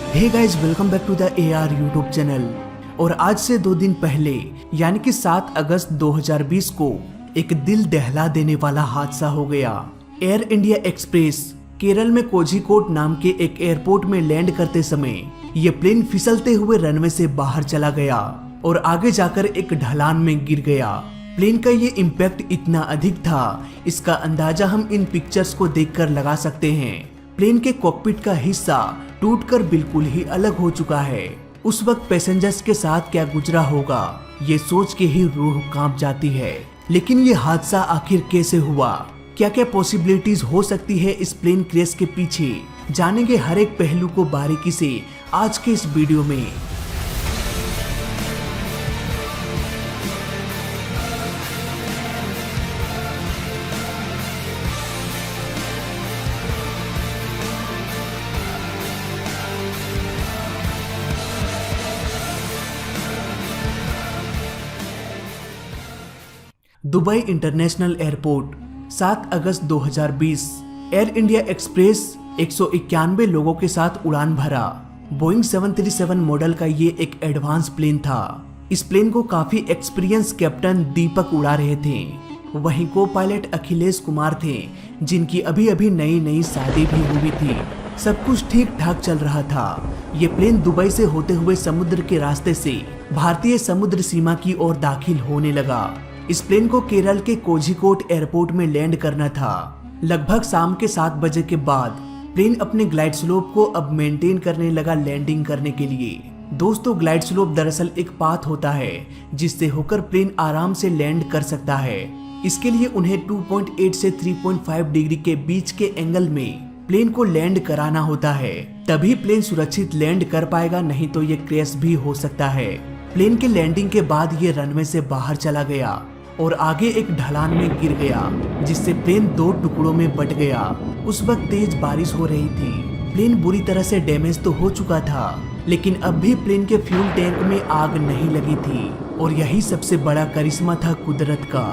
Hey guys, welcome back to the AR YouTube channel. और आज से 2 दिन पहले यानी कि 7 अगस्त 2020 को एक दिल दहला देने वाला हादसा हो गया। एयर इंडिया एक्सप्रेस केरल में कोझिकोड नाम के एक एयरपोर्ट में लैंड करते समय ये प्लेन फिसलते हुए रनवे से बाहर चला गया और आगे जाकर एक ढलान में गिर गया। प्लेन का ये इम्पैक्ट इतना अधिक था, इसका अंदाजा हम इन पिक्चर्स को देखकर लगा सकते हैं। प्लेन के कॉकपिट का हिस्सा टूटकर बिल्कुल ही अलग हो चुका है। उस वक्त पैसेंजर्स के साथ क्या गुजरा होगा, ये सोच के ही रूह कांप जाती है। लेकिन ये हादसा आखिर कैसे हुआ, क्या क्या पॉसिबिलिटीज हो सकती है इस प्लेन क्रैश के पीछे, जानेंगे हर एक पहलू को बारीकी से आज के इस वीडियो में। दुबई इंटरनेशनल एयरपोर्ट 7 अगस्त 2020। एयर इंडिया एक्सप्रेस 191 लोगों के साथ उड़ान भरा। बोइंग 737 मॉडल का ये एक एडवांस प्लेन था। इस प्लेन को काफी एक्सपीरियंस कैप्टन दीपक उड़ा रहे थे। वहीं को पायलट अखिलेश कुमार थे, जिनकी अभी अभी नई शादी भी हुई थी। सब कुछ ठीक ठाक चल रहा था। ये प्लेन दुबई से होते हुए समुद्र के रास्ते से भारतीय समुद्र सीमा की ओर दाखिल होने लगा। इस प्लेन को केरल के कोझिकोड एयरपोर्ट में लैंड करना था। लगभग शाम के 7 बजे के बाद प्लेन अपने ग्लाइड स्लोप को अब मेंटेन करने लगा लैंडिंग करने के लिए। दोस्तों, ग्लाइड स्लोप दरअसल एक पाथ होता है जिससे होकर प्लेन आराम से लैंड कर सकता है। इसके लिए उन्हें 2.8 से 3.5 डिग्री के बीच के एंगल में प्लेन को लैंड कराना होता है, तभी प्लेन सुरक्षित लैंड कर पाएगा, नहीं तो ये क्रैश भी हो सकता है। प्लेन के लैंडिंग के बाद ये रनवे से बाहर चला गया और आगे एक ढलान में गिर गया, जिससे प्लेन 2 टुकड़ों में बट गया। उस वक्त तेज बारिश हो रही थी। प्लेन बुरी तरह से डैमेज तो हो चुका था, लेकिन अब भी प्लेन के फ्यूल टैंक में आग नहीं लगी थी। और यही सबसे बड़ा करिश्मा था कुदरत का,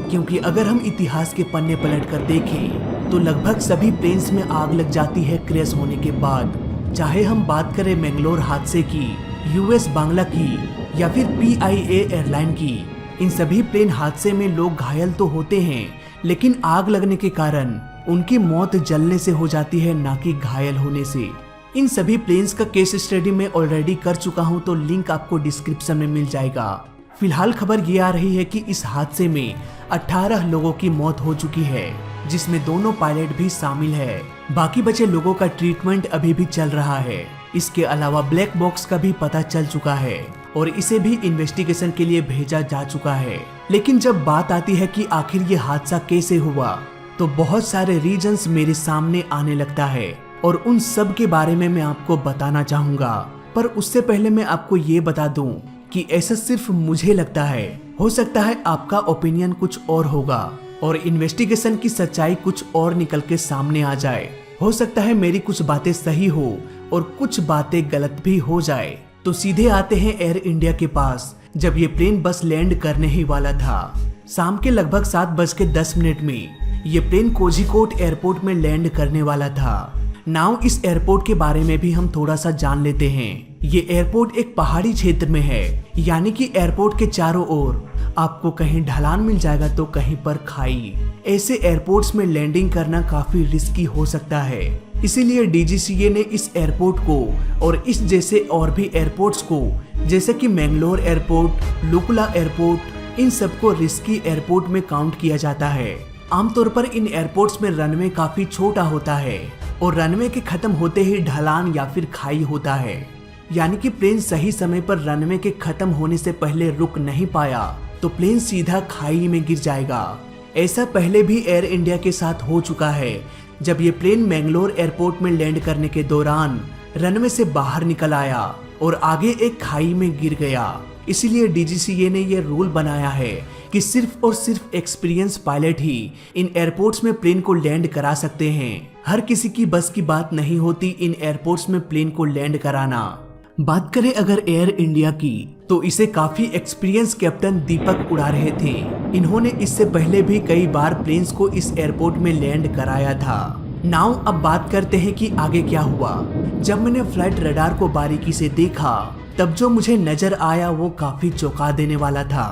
क्योंकि अगर हम इतिहास के पन्ने पलट कर देखें तो लगभग सभी प्लेन्स में आग लग जाती है क्रैश होने के बाद। चाहे हम बात करें मैंगलोर हादसे की, US बांग्ला की या फिर PIA एयरलाइन की, इन सभी प्लेन हादसे में लोग घायल तो होते हैं, लेकिन आग लगने के कारण उनकी मौत जलने से हो जाती है, ना कि घायल होने से। इन सभी प्लेन्स का केस स्टडी मैं ऑलरेडी कर चुका हूं, तो लिंक आपको डिस्क्रिप्शन में मिल जाएगा। फिलहाल खबर ये आ रही है कि इस हादसे में 18 लोगों की मौत हो चुकी है, जिसमें दोनों पायलट भी शामिल है। बाकी बचे लोगों का ट्रीटमेंट अभी भी चल रहा है। इसके अलावा ब्लैक बॉक्स का भी पता चल चुका है और इसे भी इन्वेस्टिगेशन के लिए भेजा जा चुका है। लेकिन जब बात आती है कि आखिर ये हादसा कैसे हुआ, तो बहुत सारे रीजंस मेरे सामने आने लगता है और उन सब के बारे में मैं आपको बताना चाहूंगा। पर उससे पहले मैं आपको ये बता दूं कि ऐसा सिर्फ मुझे लगता है, हो सकता है आपका ओपिनियन कुछ और होगा और इन्वेस्टिगेशन की सच्चाई कुछ और निकल के सामने आ जाए। हो सकता है मेरी कुछ बातें सही हो और कुछ बातें गलत भी हो जाए। तो सीधे आते हैं एयर इंडिया के पास। जब ये प्लेन बस लैंड करने ही वाला था, शाम के लगभग 7:10 में ये प्लेन कोझिकोड एयरपोर्ट में लैंड करने वाला था। नाउ इस एयरपोर्ट के बारे में भी हम थोड़ा सा जान लेते हैं। ये एयरपोर्ट एक पहाड़ी क्षेत्र में है, यानी कि एयरपोर्ट के चारों ओर आपको कहीं ढलान मिल जाएगा तो कहीं पर खाई। ऐसे एयरपोर्ट्स में लैंडिंग करना काफी रिस्की हो सकता है, इसीलिए DGCA ने इस एयरपोर्ट को और इस जैसे और भी एयरपोर्ट्स को, जैसे कि मैंगलोर एयरपोर्ट, लुकुला एयरपोर्ट, इन सबको रिस्की एयरपोर्ट में काउंट किया जाता है। आमतौर पर इन एयरपोर्ट्स में रनवे काफी छोटा होता है और रनवे के खत्म होते ही ढलान या फिर खाई होता है, यानी कि प्लेन सही समय पर रनवे के खत्म होने से पहले रुक नहीं पाया तो प्लेन सीधा खाई में गिर जाएगा। ऐसा पहले भी एयर इंडिया के साथ हो चुका है, जब ये प्लेन मैंगलोर एयरपोर्ट में लैंड करने के दौरान रनवे से बाहर निकल आया और आगे एक खाई में गिर गया। इसीलिए DGCA ने यह रूल बनाया है कि सिर्फ और सिर्फ एक्सपीरियंस पायलट ही इन एयरपोर्ट्स में प्लेन को लैंड करा सकते हैं। हर किसी की बस की बात नहीं होती इन एयरपोर्ट्स में प्लेन को लैंड कराना। बात करें अगर एयर इंडिया की, तो इसे काफी एक्सपीरियंस कैप्टन दीपक उड़ा रहे थे। इन्होंने इससे पहले भी कई बार प्लेन्स को इस एयरपोर्ट में लैंड कराया था। नाउ अब बात करते हैं कि आगे क्या हुआ। जब मैंने फ्लाइट रडार को बारीकी से देखा तब जो मुझे नजर आया वो काफी चौंका देने वाला था।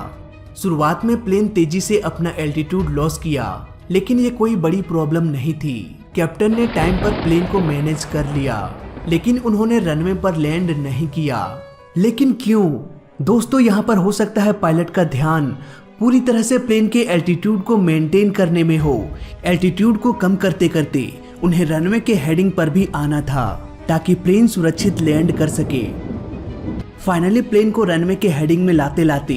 शुरुआत में प्लेन तेजी से अपना एल्टीट्यूड लॉस किया, लेकिन ये कोई बड़ी प्रॉब्लम नहीं थी। कैप्टन ने टाइम पर प्लेन को मैनेज कर लिया, लेकिन उन्होंने रनवे पर लैंड नहीं किया। लेकिन क्यों? दोस्तों, यहाँ पर हो सकता है पायलट का ध्यान पूरी तरह से प्लेन के एल्टीट्यूड को मेंटेन करने में हो। एल्टीट्यूड को कम करते करते उन्हें रनवे के हेडिंग पर भी आना था ताकि प्लेन सुरक्षित लैंड कर सके। फाइनली प्लेन को रनवे के हेडिंग में लाते लाते,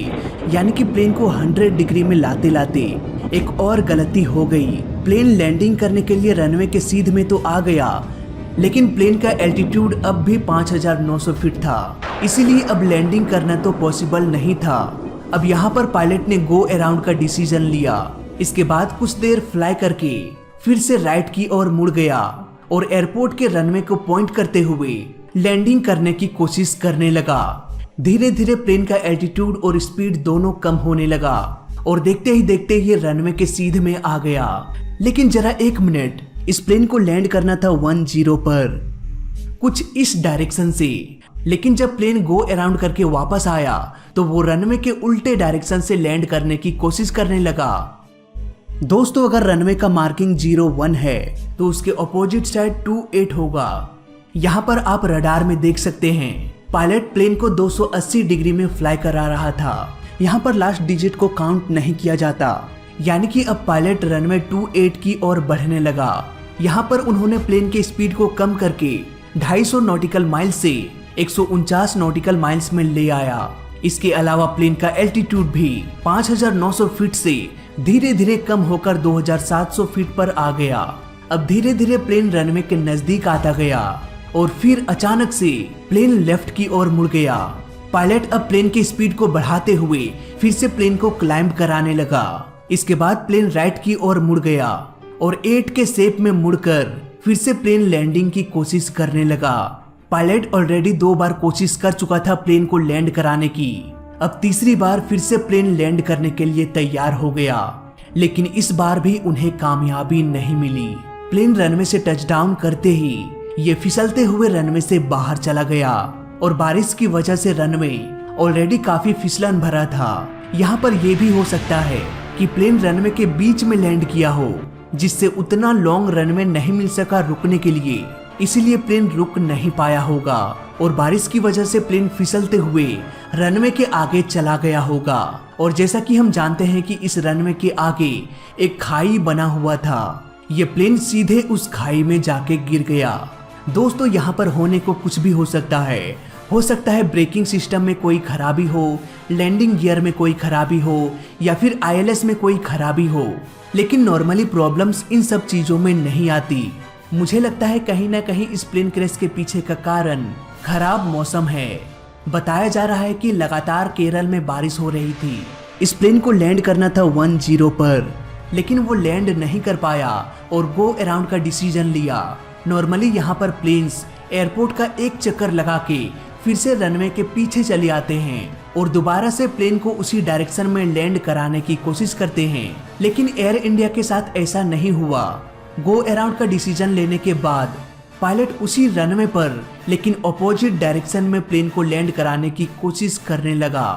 यानी कि प्लेन को 100 डिग्री में लाते लाते एक और गलती हो गई। प्लेन लैंडिंग करने के लिए रनवे के सीध में तो आ गया, लेकिन प्लेन का एल्टीट्यूड अब भी 5900 फीट था, इसीलिए अब लैंडिंग करना तो पॉसिबल नहीं था। अब यहाँ पर पायलट ने गो अराउंड का डिसीजन लिया। इसके बाद कुछ देर फ्लाई करके फिर से राइट की ओर मुड़ गया और एयरपोर्ट के रनवे को पॉइंट करते हुए लैंडिंग करने की कोशिश करने लगा। धीरे धीरे प्लेन का एल्टीट्यूड और स्पीड दोनों कम होने लगा और देखते ही देखते ये रनवे के सीध में आ गया। लेकिन जरा एक मिनट, इस प्लेन को लैंड करना था 10 पर, कुछ इस डायरेक्शन से। लेकिन जब प्लेन गो अराउंड करके वापस आया तो वो रनवे के उल्टे डायरेक्शन से लैंड करने की कोशिश करने लगा। दोस्तों, अगर रनवे का मार्किंग 01 है तो उसके ऑपोजिट साइड 28 होगा। यहाँ पर आप रडार में देख सकते हैं पायलट प्लेन को 280 डिग्री में फ्लाई करा रहा था। यहाँ पर लास्ट डिजिट को काउंट नहीं किया जाता, यानी कि अब पायलट रनवे 28 की ओर बढ़ने लगा। यहाँ पर उन्होंने प्लेन के स्पीड को कम करके 250 नॉटिकल माइल से 149 नॉटिकल माइल्स में ले आया। इसके अलावा प्लेन का एल्टीट्यूड भी 5900 फीट से धीरे धीरे कम होकर 2700 फीट पर आ गया। अब धीरे धीरे प्लेन रनवे के नजदीक आता गया और फिर अचानक से प्लेन लेफ्ट की ओर मुड़ गया। पायलट अब प्लेन की स्पीड को बढ़ाते हुए फिर से प्लेन को क्लाइंब कराने लगा। इसके बाद प्लेन राइट की ओर मुड़ गया और 8 के शेप में मुड़कर फिर से प्लेन लैंडिंग की कोशिश करने लगा। पायलट ऑलरेडी 2 बार कोशिश कर चुका था प्लेन को लैंड कराने की। अब तीसरी बार फिर से प्लेन लैंड करने के लिए तैयार हो गया, लेकिन इस बार भी उन्हें कामयाबी नहीं मिली। प्लेन रनवे से टचडाउन करते ही ये फिसलते हुए रनवे से बाहर चला गया और बारिश की वजह से रनवे ऑलरेडी काफी फिसलन भरा था। यहाँ पर यह भी हो सकता है कि प्लेन रनवे के बीच में लैंड किया हो, जिससे उतना लॉन्ग रनवे नहीं मिल सका रुकने के लिए, इसीलिए प्लेन रुक नहीं पाया होगा और बारिश की वजह से प्लेन फिसलते हुए रनवे के आगे चला गया होगा। और जैसा कि हम जानते हैं कि इस रनवे के आगे एक खाई बना हुआ था, ये प्लेन सीधे उस खाई में जाके गिर गया। दोस्तों, यहाँ पर होने को कुछ भी हो सकता है। हो सकता है ब्रेकिंग सिस्टम में कोई खराबी हो, लैंडिंग गियर में कोई खराबी हो, या फिर ILS में कोई खराबी हो, लेकिन नॉर्मली प्रॉब्लम्स इन सब चीजों में नहीं आती। मुझे लगता है कहीं ना कहीं इस प्लेन क्रैश के पीछे का कारण खराब मौसम है। बताया जा रहा है कि लगातार केरल में बारिश हो रही थी। इस प्लेन को लैंड करना था 10 पर, लेकिन वो लैंड नहीं कर पाया और गो अराउंड का डिसीजन लिया। नॉर्मली यहाँ पर प्लेन्स एयरपोर्ट का एक चक्कर लगा के फिर से रनवे के पीछे चले आते हैं और दोबारा से प्लेन को उसी डायरेक्शन में लैंड कराने की कोशिश करते हैं, लेकिन एयर इंडिया के साथ ऐसा नहीं हुआ। गो अराउंड का डिसीजन लेने के बाद पायलट उसी रनवे पर लेकिन ऑपोजिट डायरेक्शन में प्लेन को लैंड कराने की कोशिश करने लगा।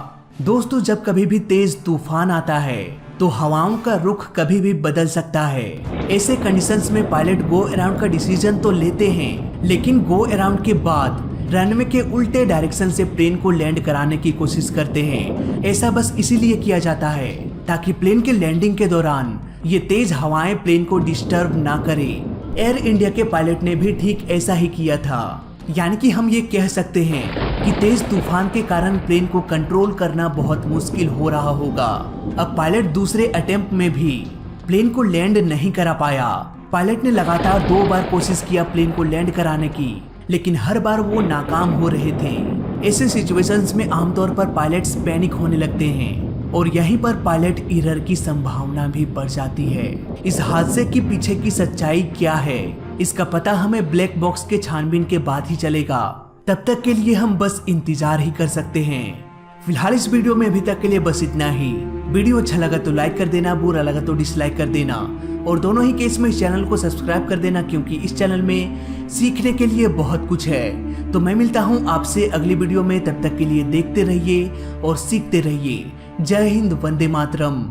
दोस्तों, जब कभी भी तेज तूफान आता है तो हवाओं का रुख कभी भी बदल सकता है। ऐसे कंडीशंस में पायलट गो अराउंड का डिसीजन तो लेते हैं, लेकिन गो अराउंड के बाद रनवे के उल्टे डायरेक्शन से प्लेन को लैंड कराने की कोशिश करते हैं। ऐसा बस इसीलिए किया जाता है ताकि प्लेन के लैंडिंग के दौरान ये तेज हवाएं प्लेन को डिस्टर्ब ना करें। एयर इंडिया के पायलट ने भी ठीक ऐसा ही किया था, यानी कि हम ये कह सकते हैं कि तेज तूफान के कारण प्लेन को कंट्रोल करना बहुत मुश्किल हो रहा होगा। अब पायलट दूसरे अटेम्प्ट में भी प्लेन को लैंड नहीं करा पाया। पायलट ने लगातार 2 बार कोशिश किया प्लेन को लैंड कराने की, लेकिन हर बार वो नाकाम हो रहे थे। ऐसे सिचुएशंस में आमतौर पर पायलट्स पैनिक होने लगते हैं और यहीं पर पायलट एरर की संभावना भी बढ़ जाती है। इस हादसे के पीछे की सच्चाई क्या है, इसका पता हमें ब्लैक बॉक्स के छानबीन के बाद ही चलेगा। तब तक के लिए हम बस इंतजार ही कर सकते हैं। फिलहाल इस वीडियो में अभी तक के लिए बस इतना ही। वीडियो अच्छा लगा तो लाइक कर देना, बुरा लगा तो डिसलाइक कर देना। और दोनों ही केस में इस चैनल को सब्सक्राइब कर देना, क्योंकि इस चैनल में सीखने के लिए बहुत कुछ है। तो मैं मिलता हूँ आपसे अगली वीडियो में, तब तक के लिए देखते रहिए और सीखते रहिए। जय हिंद, वंदे मातरम।